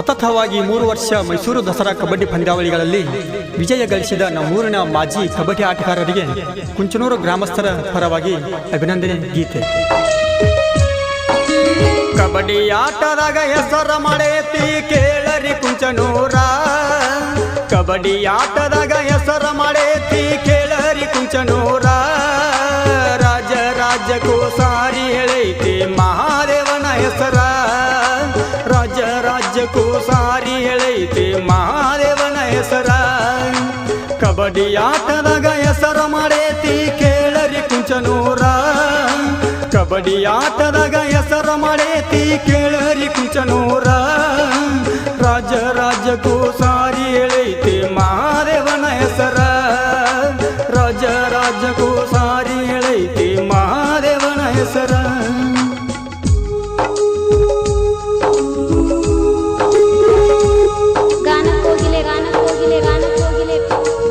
ಸತತವಾಗಿ 3 ವರ್ಷ ಮೈಸೂರು ದಸರಾ ಕಬಡ್ಡಿ ಪಂದ್ಯಾವಳಿಗಳಲ್ಲಿ ವಿಜಯ ಗಳಿಸಿದ ನಮ್ಮೂರಿನ ಮಾಜಿ ಕಬಡ್ಡಿ ಆಟಗಾರರಿಗೆ ಕುಂಚನೂರು ಗ್ರಾಮಸ್ಥರ ಪರವಾಗಿ ಅಭಿನಂದನೆ ಗೀತೆ. ಕಬಡ್ಡಿ ಆಟದಾಗ ಹೆಸರ ಮಾಡೇತಿ ಕೇಳರಿ ಕುಂಚನೂರ, ಕಬಡ್ಡಿ ಆಟದಾಗ ಹೆಸರ ಮಾಡೇತಿ ಕೇಳರಿ ಕುಂಚನೂರ. ರಾಜ ರಾಜ್ಯಕ್ಕೂ ಸಾರಿ ಹೇಳೈತಿ ಮಹಾದೇವನ ಹೆಸರ, ರಾಜ ರಾಜ್ಯಕ್ಕೂ ಸಾರಿ ಹೇಳೈತಿ ಮಹಾದೇವನ ಹೆಸರ. ಕಬಡ್ಡಿ ಆಟದಾಗ ಹೆಸರ ಮಾಡೇತಿ ಕೇಳರಿ ಕುಂಚನೂರ, ಕಬಡ್ಡಿ ಆಟದಾಗ ಹೆಸರ ಮಾಡೇತಿ ಕೇಳರಿ ಕುಂಚನೂರ. ರಾಜ ರಾಜ್ಯಕ್ಕೂ ಸಾರಿ ಹೇಳೈತಿ ಮಹಾದೇವನ ಹೆಸರ, ರಾಜ ರಾಜ್ಯಕ್ಕೂ ಸಾರಿ ಹೇಳೈತಿ ಮಹಾದೇವನ ಹೆಸರ.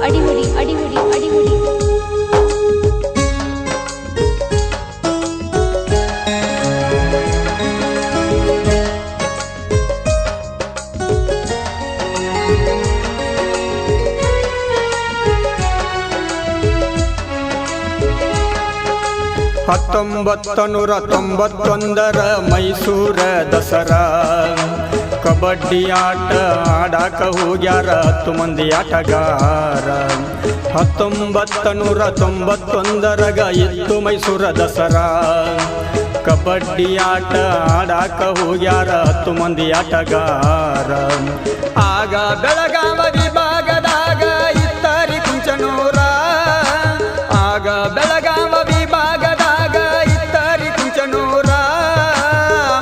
ಅಡಿಹುಡಿ ಅಡಿಹುಡಿ ಅಡಿಹುಡಿ ಹತ್ತೊಂಬತ್ತು 1991 ಮೈಸೂರ ದಸರಾ ಕಬಡ್ಡಿ ಆಟ ಆಡಾಕ ಹೋಗ್ಯಾರ 10 ಮಂದಿ ಆಟಗಾರ. 1991 ಇತ್ತು ಮೈಸೂರ ದಸರಾ ಕಬಡ್ಡಿ ಆಟ ಆಡಾಕ ಹೋಗ್ಯಾರ 10 ಮಂದಿ ಆಟಗಾರ. ಆಗ ಬೆಳಗಾವ ವಿಭಾಗದಾಗ ಇತ್ತರಿ ಕುಂಚನೂರ, ಆಗ ಬೆಳಗಾವ ವಿಭಾಗದಾಗ ಇತ್ತರಿ ಕುಂಚನೂರ.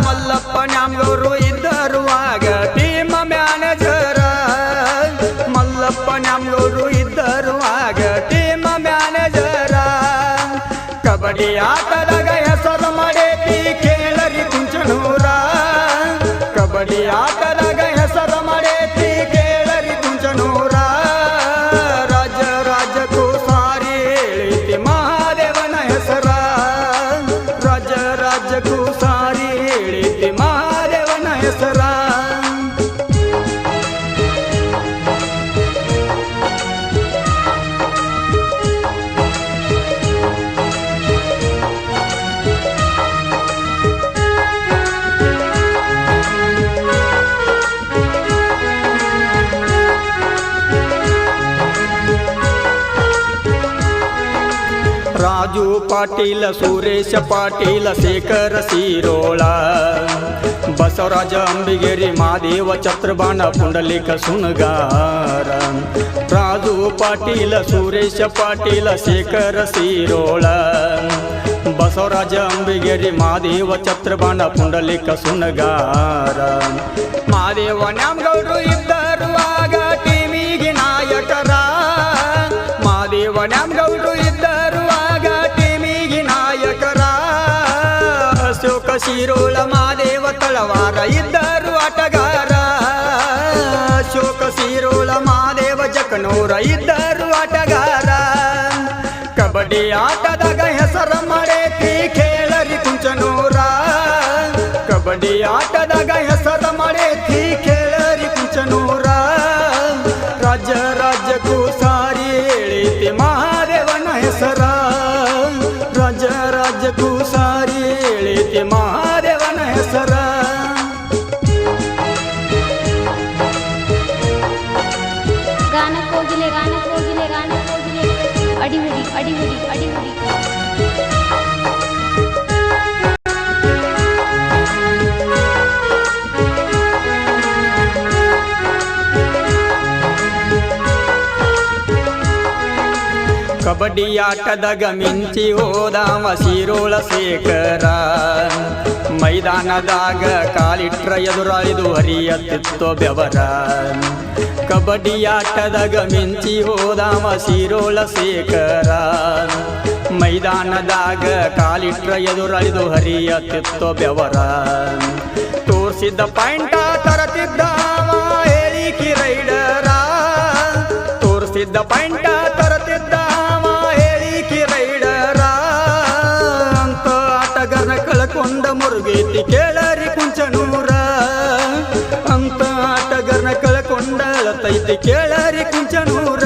ಮಲ್ಲಪ್ಪ ನ್ಯಾಮಗೌಡ್ರು ಇದ್ದರು ಆಗ ಟೀಮ್ ಮ್ಯಾನೇಜರ, ಮಲ್ಲಪ್ಪ ನ್ಯಾಮಗೌಡ್ರು ಇದ್ದರು ಆಗ ಟೀಮ್ ಮ್ಯಾನೇಜರ. ಕಬಡ್ಡಿ ಆಟದಾಗ ಹೆಸರು ಮಾಡೇತಿ ಕೇಳರಿ ಕುಂಚನೂರ, ಕಬಡ್ಡಿ ಆಟದಾಗ ಹೆಸರು ಮಾಡೇತಿ ಕೇಳರಿ ಕುಂಚನೂರ. ರಾಜ ರಾಜ್ಯಕ್ಕೂ ಸಾರಿ ಹೇಳೈತಿ ಮಹಾದೇವನ ಹೆಸರ, ರಾಜ ರಾಜ್ಯಕ್ಕೂ ಸಾರಿ ಹೇಳೈತಿ ಮಹಾದೇವನ ಹೆಸರ. ರಾಜು ಪಾಟೀಲ, ಸುರೇಶ ಪಾಟೀಲ, ಶೇಖರ ಸೀರೋಳ, ಬಸವರಾಜ ಅಂಬಿಗೇರಿ, ಮಾದೇವ ಛತ್ರಬಾಣ, ಪುಂಡಲಿಕ ಸುಣಗಾರ. ರಾಜು ಪಾಟೀಲ, ಸುರೇಶ ಪಾಟೀಲ, ಶೇಖರ ಸೀರೋಳ, ಬಸವರಾಜ ಅಂಬಿಗೇರಿ, ಮಾದೇವ ಛತ್ರಬಾಣ, ಪುಂಡಲಿಕ ಸುಣಗಾರ. ಮಾದೇವ ನ್ಯಾಮಗೌಡ್ರು ಇದ್ದರು ಆಗ ಟೀಮಿಗೆ ನಾಯಕರ, ಮಾದೇವ ನ್ಯಾಮಗೌಡ್ರು ಇದ್ದರು ಆಗ ಟೀಮಿಗೆ ನಾಯಕರ. ಅಶೋಕ ಶಿರೋಳ, ಮಾದೇವ ತಳವಾರ ಇದ್ದರು ಆಟಗಾರ, ಅಶೋಕ ಶಿರೋಳ, ಮಾದೇವ ಜಕನೂರ ಇದ್ದರು ಆಟಗಾರ. ಕಬಡ್ಡಿ ಆಟದಾಗ ಹೆಸರ ಮಾಡೇತಿ ಕೇಳರಿ ಕುಂಚನೂರ, ಕಬಡ್ಡಿ ಆಟದಾಗ ಹೆಸರ ಮಾಡೇತಿ ಕೇಳರಿ ಕುಂಚನೂರ. ರಾಜ ರಾಜ್ಯಕ್ಕೂ ಸಾರಿ ಹೇಳೈತಿ ಮಹಾದೇವನ ಹೆಸರ, ರಾಜ ರಾಜ್ಯಕ್ಕೂ ಸಾರಿ ಹೇಳೈತಿ ಮಹಾದೇವನ ಹೆಸರ. ಗಾನ ಕೋಗಿಲೆ ಗಾನ ಕೋಗಿಲೆ ಗಾನ ಕೋಗಿಲೆ ಅಡಿಹುಡಿ ಅಡಿಹುಡಿ ಅಡಿಹುಡಿ. ಕಬಡ್ಡಿ ಆಟದಾಗ ಮಿಂಚಿ ಹೋದಾವ ಶಿರೋಳ ಶೇಖರ, ಮೈದಾನದಾಗ ಕಾಲಿಟ್ರ ಎದುರಾಳಿದು ಹರಿಯತ್ತಿತ್ತೋ ಬೆವರ. ಕಬಡ್ಡಿ ಆಟದಾಗ ಮಿಂಚಿ ಹೋದಾವ ಶಿರೋಳ ಶೇಖರ, ಮೈದಾನದಾಗ ಕಾಲಿಟ್ರ ಎದುರಾಳಿದು ಹರಿಯತ್ತಿತ್ತೋ ಬೆವರ. ತೋರ್ಸಿದ್ದ ಪಾಯಿಂಟ ತರತಿದ್ದಾವ ಹೇಳಿಕಿ ರೈಡರ, ತೋರ್ಸಿದ್ದ ಪಾಯಿಂಟ ತರತಿದ್ದಾವ ಹೇಳಿಕಿ ರೈಡರ. ಅಂತ ಆಟಗಾರನ ಕಳ್ಕೊಂಡ ಮುರುಗೇತಿ ಕೇಳರಿ ಕುಂಚನೂರ, ಅಂತ ಬರ್ತೈತಿ ಕೇಳರಿ ಕುಂಚನೂರ.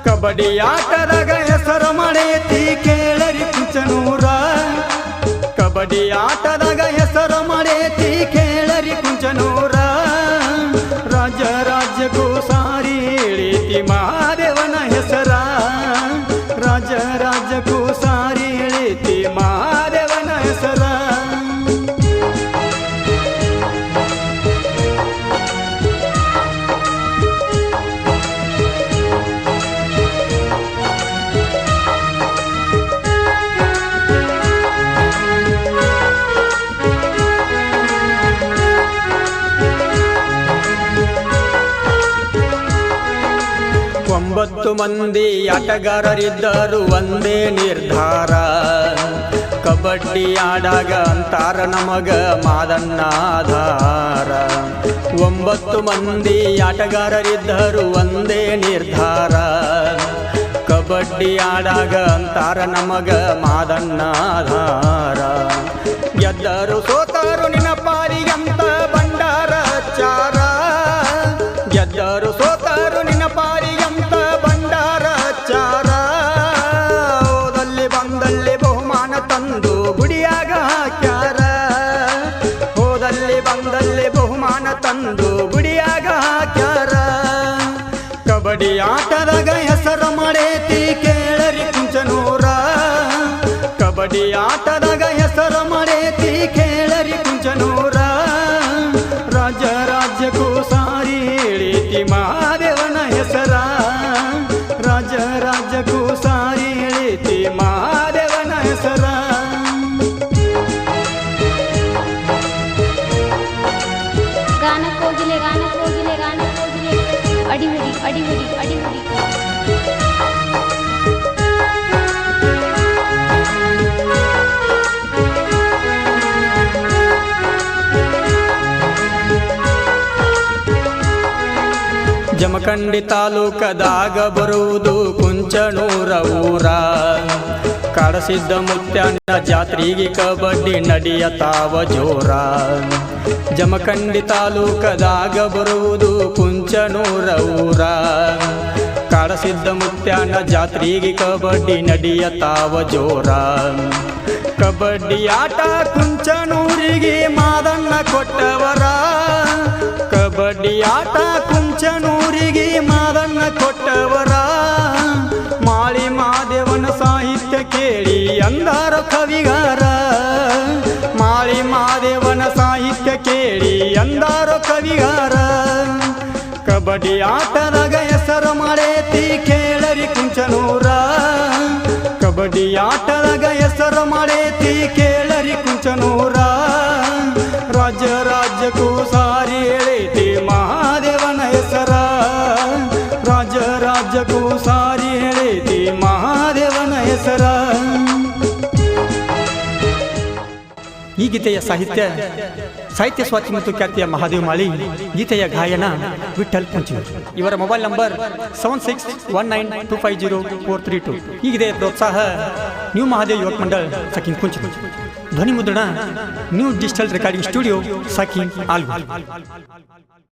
ಕಬಡ್ಡಿ ಆಟದಾಗ ಹೆಸರು ಮಾಡೈತಿ ಕೇಳರಿ ಕುಂಚನೂರ. ಕಬಡ್ಡಿ ಆಟದಾಗ ಹೆಸರು ಮಾಡೈತಿ ಕೇಳರಿ ಕುಂಚನೂರ. ರಾಜ್ಯಕ್ಕೂ ಸಾರಿ ಇಳಿತಿ ಮಹಾದೇವನ ಹೆಸರ. ರಾಜ್ಯಕ್ಕೂ ಸಾರಿ ಇಳಿತಿ ಮಹಾದೇವನ ಹೆಸರ. ಒಂಬತ್ತು ಮಂದಿ ಆಟಗಾರರಿದ್ದರು ಒಂದೇ ನಿರ್ಧಾರ. ಕಬಡ್ಡಿ ಆಡಾಗ ಅಂತಾರ ನಮಗ ಮಾದನ್ನಾಧಾರ. 9 ಮಂದಿ ಆಟಗಾರರಿದ್ದರು ಒಂದೇ ನಿರ್ಧಾರ. ಕಬಡ್ಡಿ ಆಡಾಗ ಅಂತಾರ ನಮಗ ಮಾದನ್ನಾಧಾರ. ಗೆದ್ದರು ಸೋತರು ನಿನ್ನ ಪಾರಿಗಂತ ಬಂಡಾರ ಚಾರ. ಗೆದ್ದರು ಸೋತರು ನಿನ್ನ ಪಾರಿಗಂತ ಬಂಡಾರ ಚಾರ. ಹೋದಲ್ಲಿ ಬಂದಲ್ಲಿ ಬಹುಮಾನ ತಂದು ಗುಡಿಯಾಗ ಹಾಕ್ಯಾರ. ಹೋದಲ್ಲಿ ಬಂದಲ್ಲಿ ಬಹುಮಾನ ತಂದು ಗುಡಿಯಾಗ ಹಾಕ್ಯಾರ. ಕಬಡ್ಡಿ ಆಟದಾಗ ಹೆಸರು ಮಾಡೈತಿ ಕೇಳರಿ ಕುಂಚನೂರ. ಕಬಡ್ಡಿ ಆಟದಾಗ ಹೆಸರು ಮಾಡೈತಿ ಕೇಳರಿ ಕುಂಚನೂರ. ರಾಜ್ಯಕ್ಕೂ ಸಾರಿ ಇಳಿತಿ ಮಹಾದೇವನ ಹೆಸರ. ರಾಜ್ಯಕ್ಕೂ ಸಾರಿ ಇಳಿತಿ ಮಹಾದೇವನ ಹೆಸರ. ಗಾನಕೋಗಿಲೆ ಗಾನಕೋಗಿಲೆ ಗಾನಕೋಗಿಲೆ ಅಡಿಹುಡಿ ಅಡಿಹುಡಿ ಅಡಿಹುಡಿ. ಜಮಖಂಡಿ ತಾಲೂಕದಾಗ ಬರುವುದು ಕುಂಚನೂರ ಊರ. ಕಾಡಸಿದ್ದ ಮುತ್ಯನ ಜಾತ್ರೆಗೆ ಕಬಡ್ಡಿ ನಡೆಯತಾವ ಜೋರ. ಜಮಖಂಡಿ ತಾಲೂಕದಾಗ ಬರುವುದು ಕುಂಚನೂರ ಊರ. ಕಾಡಸಿದ್ದ ಮುತ್ಯನ ಜಾತ್ರೆಗೆ ಕಬಡ್ಡಿ ನಡೆಯತಾವ ಜೋರ. ಕಬಡ್ಡಿ ಆಟ ಕುಂಚನೂರಿಗೆ ಮಾದನ್ನ ಕೊಟ್ಟವರ. ಕಬಡ್ಡಿ ಆಟ ಕುಂಚನೂರಿಗೆ ಮಾದನ್ನ ಕೊಟ್ಟವರ. ಮಾಳಿ ಮಾದೇವನ ಸಾಹಿತ್ಯ ಕೇಳಿ ಅಂದಾರ ಕವಿಗಾರ. ಮಾಳಿ ಮಾದೇವನ ಸಾಹಿತ್ಯ ಕೇಳಿ ಅಂದಾರ ಕವಿಗಾರ. ಕಬಡ್ಡಿ ಆಟದಾಗ ಹೆಸರು ಮಾಡೈತಿ ಕೇಳರಿ ಕುಂಚನೂರ. ಕಬಡ್ಡಿ ಆಟದಾಗ ಹೆಸರು ಮಾಡೈತಿ ಕೇಳರಿ ಕುಂಚನೂರ. ರಾಜ್ಯಕ್ಕೂ ಸಾರಿ ಇಳಿತಿ ಮಹಾದೇವನ ಹೆಸರ. ರಾಜ್ಯಕ್ಕೂ ಸಾರಿ ಇಳಿತಿ ಮಹಾದೇವನ ಹೆಸರ. ಈ ಗೀತೆಯ ಸಾಹಿತ್ಯ ಸ್ವಾತಿ ಮತ್ತು ಖ್ಯಾತಿಯ ಮಹಾದೇವ ಮಾಳಿ. ಗೀತೆಯ ಗಾಯನ ವಿಠಲ್ ಕುಂಚನೂರ್. ಇವರ ಮೊಬೈಲ್ ನಂಬರ್ 7619250432. ಈ ಗೀತೆಯ ಪ್ರೋತ್ಸಾಹ ನ್ಯೂ ಮಹಾದೇವ್ ಯುವಕ ಮಂಡಲ್ ಸಖೀನ್ ಕುಂಚನೂರ್. ಧ್ವನಿ ಮುದ್ರಣ new digital recording studio Sakhin Algur.